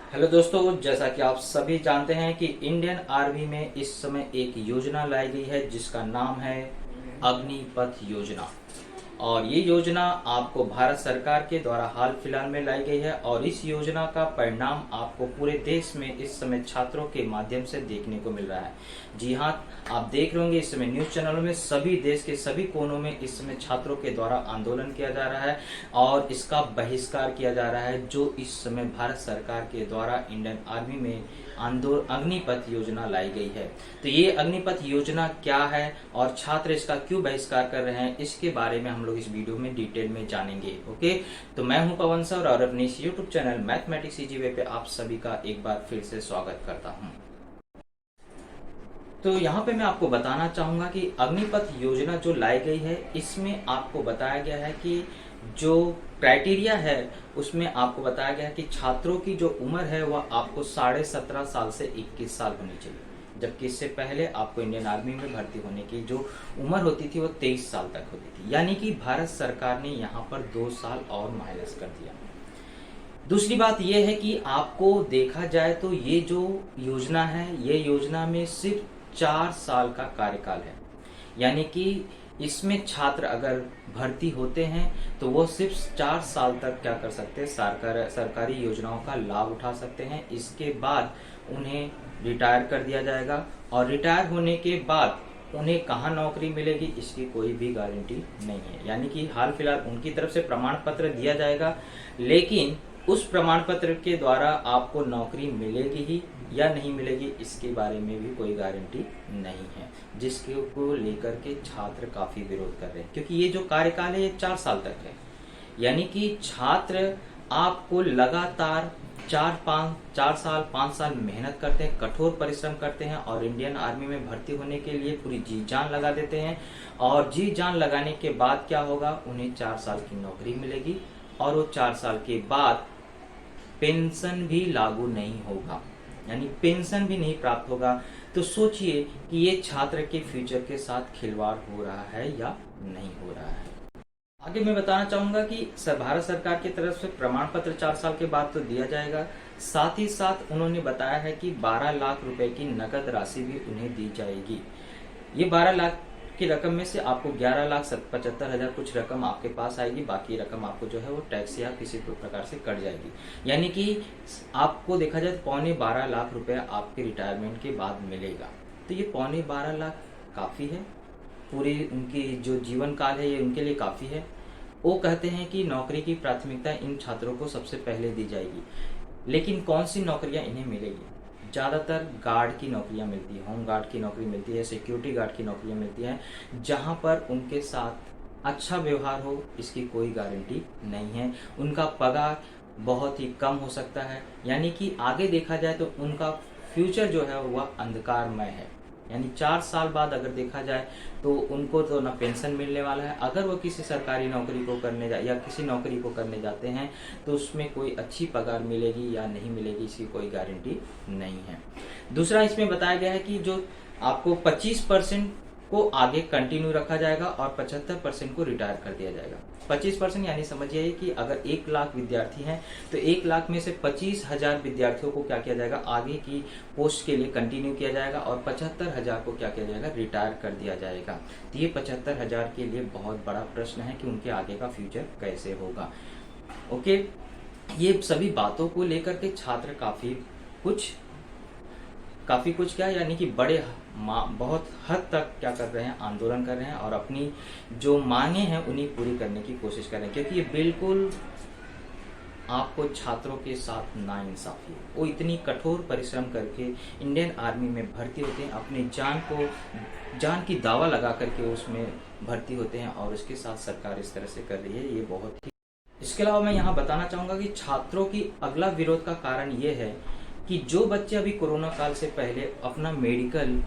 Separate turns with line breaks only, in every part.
Hello दोस्तों, जैसा कि आप सभी जानते हैं कि इंडियन आर्मी में इस समय एक योजना लाई गई है जिसका नाम है अग्निपथ योजना। और ये योजना आपको भारत सरकार के द्वारा हाल फिलहाल में लाई गई है और इस योजना का परिणाम आपको पूरे देश में इस समय छात्रों के माध्यम से देखने को मिल रहा है। जी हाँ, आप देख रहे होंगे इस समय न्यूज चैनलों में सभी देश के सभी कोनों में इस समय छात्रों के द्वारा आंदोलन किया जा रहा है और इसका बहिष्कार किया जा रहा है, जो इस समय भारत सरकार के द्वारा इंडियन आर्मी में अग्निपथ योजना लाई गई है। तो ये अग्निपथ योजना क्या है और छात्र इसका क्यों बहिष्कार कर रहे हैं, इसके बारे में हम लोग इस वीडियो में डिटेल में जानेंगे। ओके, तो मैं हूं पवन सर और अपने इस YouTube channel mathematics easy way पे आप सभी का एक बार फिर से स्वागत करता हूं। तो यहाँ पे मैं आपको बताना चाहूंगा कि अग्निपथ योजना जो लाई गई है, इसमें आपको बताया गया है कि जो क्राइटेरिया है उसमें आपको बताया गया है कि छात्रों की जो उम्र है वह आपको 17.5 साल से 21 साल होनी चाहिए, जबकि इससे पहले आपको इंडियन आर्मी में भर्ती होने की जो उम्र होती थी वो 23 साल तक होती थी। यानी कि भारत सरकार ने यहाँ पर 2 साल और माइनस कर दिया। दूसरी बात यह है कि आपको देखा जाए तो ये जो योजना है, ये योजना में सिर्फ 4 साल का कार्यकाल है। यानी कि इसमें छात्र अगर भर्ती होते हैं तो वो सिर्फ 4 साल तक क्या कर सकते हैं, सरकारी योजनाओं का लाभ उठा सकते हैं। इसके बाद उन्हें रिटायर कर दिया जाएगा और रिटायर होने के बाद उन्हें कहाँ नौकरी मिलेगी इसकी कोई भी गारंटी नहीं है। यानी कि हाल फिलहाल उनकी तरफ से प्रमाण पत्र दिया जाएगा, लेकिन उस प्रमाण पत्र के द्वारा आपको नौकरी मिलेगी ही या नहीं मिलेगी इसके बारे में भी कोई गारंटी नहीं है, जिसके को लेकर के छात्र काफी विरोध कर रहे हैं। क्योंकि ये जो कार्यकाल है ये 4 साल तक है। यानी कि छात्र आपको लगातार 4 साल 5 साल मेहनत करते हैं, कठोर परिश्रम करते हैं और इंडियन आर्मी में भर्ती होने के लिए पूरी जी जान लगा देते हैं। और जी जान लगाने के बाद क्या होगा, उन्हें 4 साल की नौकरी मिलेगी और वो 4 साल के बाद पेंशन भी लागू नहीं होगा, यानी पेंशन भी नहीं प्राप्त होगा। तो सोचिए कि ये छात्र के फ्यूचर के साथ खिलवाड़ हो रहा है या नहीं हो रहा है। आगे मैं बताना चाहूंगा कि भारत सरकार की तरफ से प्रमाण पत्र 4 साल के बाद तो दिया जाएगा, साथ ही साथ उन्होंने बताया है कि 12 लाख रुपए की नकद राशि भी उन्हें दी जाएगी। ये 12 लाख की रकम में से आपको 11,75,000 कुछ रकम आपके पास आएगी, बाकी रकम आपको जो है वो टैक्स या किसी प्रकार से कट जाएगी। यानी कि आपको देखा जाए तो 12.25 लाख रुपए आपके रिटायरमेंट के बाद मिलेगा। तो ये 12.25 लाख काफ़ी है, पूरी उनकी जो जीवन काल है ये उनके लिए काफ़ी है। वो कहते हैं कि नौकरी की प्राथमिकता इन छात्रों को सबसे पहले दी जाएगी, लेकिन कौन सी नौकरियां इन्हें मिलेगी? ज़्यादातर गार्ड की नौकरियां मिलती है, होम गार्ड की नौकरी मिलती है, सिक्योरिटी गार्ड की नौकरियां मिलती हैं, जहां पर उनके साथ अच्छा व्यवहार हो इसकी कोई गारंटी नहीं है। उनका पगार बहुत ही कम हो सकता है। यानी कि आगे देखा जाए तो उनका फ्यूचर जो है वह अंधकारमय है। यानी 4 साल बाद अगर देखा जाए तो उनको तो ना पेंशन मिलने वाला है। अगर वो किसी सरकारी नौकरी को करने या किसी नौकरी को करने जाते हैं तो उसमें कोई अच्छी पगार मिलेगी या नहीं मिलेगी इसकी कोई गारंटी नहीं है। दूसरा इसमें बताया गया है कि जो आपको 25% को आगे कंटिन्यू रखा जाएगा और 75% को रिटायर कर दिया जाएगा। 25% यानी समझिए कि अगर 1 लाख विद्यार्थी हैं तो 1 लाख में से 25,000 विद्यार्थियों को क्या किया जाएगा, आगे की पोस्ट के लिए कंटिन्यू किया जाएगा और 75,000 को क्या किया जाएगा, रिटायर कर दिया जाएगा। तो ये 75,000 के लिए बहुत बड़ा प्रश्न है कि उनके आगे का फ्यूचर कैसे होगा। ओके, ये सभी बातों को लेकर के छात्र काफी कुछ क्या, यानी कि बहुत हद तक क्या कर रहे हैं, आंदोलन कर रहे हैं और अपनी जो मांगे हैं उन्हें पूरी करने की कोशिश कर रहे हैं। क्योंकि ये बिल्कुल आपको छात्रों के साथ नाइंसाफी है। वो इतनी कठोर परिश्रम करके इंडियन आर्मी में भर्ती होते हैं, अपनी जान की दावा लगा करके उसमें भर्ती होते हैं और उसके साथ सरकार इस तरह से कर रही है, ये बहुत ही। इसके अलावा मैं यहाँ बताना चाहूँगा कि छात्रों की अगला विरोध का कारण ये है कि जो बच्चे अभी कोरोना काल से पहले अपना मेडिकल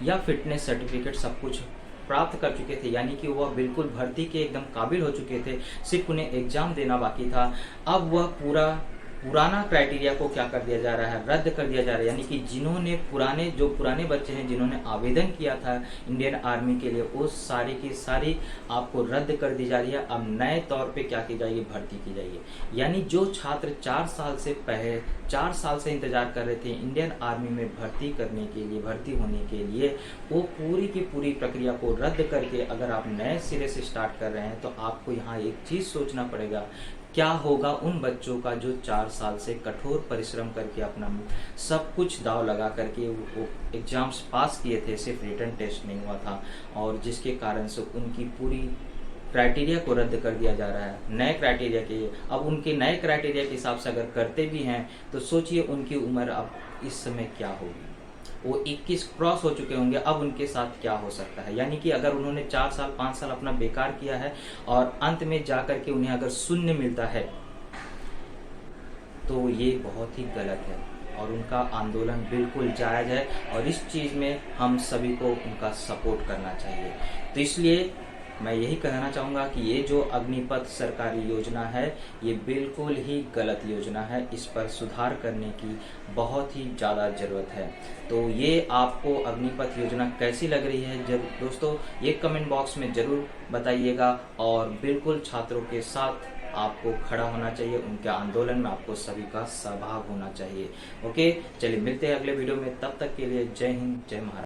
या फिटनेस सर्टिफिकेट सब कुछ प्राप्त कर चुके थे, यानी कि वह बिल्कुल भर्ती के एकदम काबिल हो चुके थे, सिर्फ उन्हें एग्जाम देना बाकी था, अब वह पुराना क्राइटेरिया को क्या कर दिया जा रहा है, रद्द कर दिया जा रहा है। यानी कि जिन्होंने पुराने बच्चे हैं जिन्होंने आवेदन किया था इंडियन आर्मी के लिए, वो सारी की सारी आपको रद्द कर दी जा रही है। अब नए तौर पे क्या की जाएगी, भर्ती की जाएगी। यानी जो छात्र 4 साल से इंतजार कर रहे थे इंडियन आर्मी में भर्ती करने के लिए, भर्ती होने के लिए, वो पूरी की पूरी प्रक्रिया को रद्द करके अगर आप नए सिरे से स्टार्ट कर रहे हैं तो आपको यहाँ एक चीज़ सोचना पड़ेगा, क्या होगा उन बच्चों का जो 4 साल से कठोर परिश्रम करके अपना सब कुछ दाव लगा करके वो एग्जाम्स पास किए थे, सिर्फ रिटन टेस्ट नहीं हुआ था, और जिसके कारण से उनकी पूरी क्राइटेरिया को रद्द कर दिया जा रहा है नए क्राइटेरिया के। अब उनके नए क्राइटेरिया के हिसाब से अगर करते भी हैं तो सोचिए उनकी उम्र अब इस समय क्या होगी। वो 21 क्रॉस हो चुके होंगे, अब उनके साथ क्या हो सकता है। यानी कि अगर उन्होंने 4 साल 5 साल अपना बेकार किया है और अंत में जाकर के उन्हें अगर शून्य मिलता है तो ये बहुत ही गलत है और उनका आंदोलन बिल्कुल जायज़ है और इस चीज़ में हम सभी को उनका सपोर्ट करना चाहिए। तो इसलिए मैं यही कहना चाहूँगा कि ये जो अग्निपथ सरकारी योजना है ये बिल्कुल ही गलत योजना है, इस पर सुधार करने की बहुत ही ज़्यादा ज़रूरत है। तो ये आपको अग्निपथ योजना कैसी लग रही है जब दोस्तों ये कमेंट बॉक्स में ज़रूर बताइएगा, और बिल्कुल छात्रों के साथ आपको खड़ा होना चाहिए, उनके आंदोलन में आपको सभी का सहभाग होना चाहिए। ओके, चलिए मिलते हैं अगले वीडियो में, तब तक के लिए जय हिंद, जय महाराष्ट्र।